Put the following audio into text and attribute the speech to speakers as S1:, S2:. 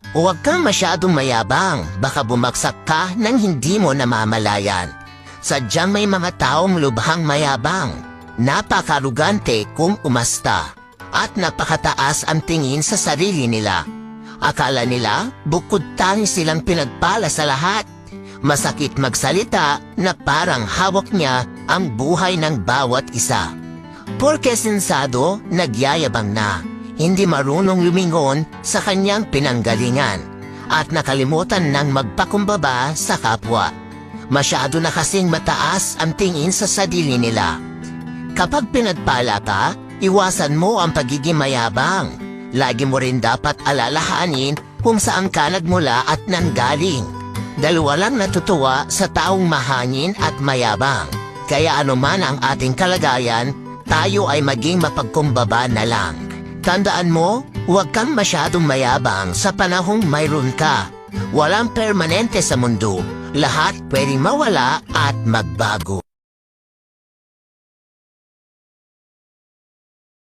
S1: Huwag kang masyadong mayabang, baka bumagsak ka nang hindi mo namamalayan. Sadyang may mga taong lubhang mayabang, napakarugante kung umasta, at napakataas ang tingin sa sarili nila. Akala nila bukod tanging silang pinagpala sa lahat. Masakit magsalita na parang hawak niya ang buhay ng bawat isa. Porke sensado, nagyayabang na, hindi marunong lumingon sa kanyang pinanggalingan, at nakalimutan ng magpakumbaba sa kapwa. Masyado na kasing mataas ang tingin sa sarili nila. Kapag pinagpala ka, iwasan mo ang pagiging mayabang. Lagi mo rin dapat alalahanin kung saan ka nagmula at nanggaling. Dalawa lang natutuwa sa taong mahangin at mayabang. Kaya anuman ang ating kalagayan, tayo ay maging mapagkumbaba na lang. Tandaan mo, huwag kang masyadong mayabang sa panahong mayroon ka. Walang permanente sa mundo. Lahat pwedeng mawala at magbago.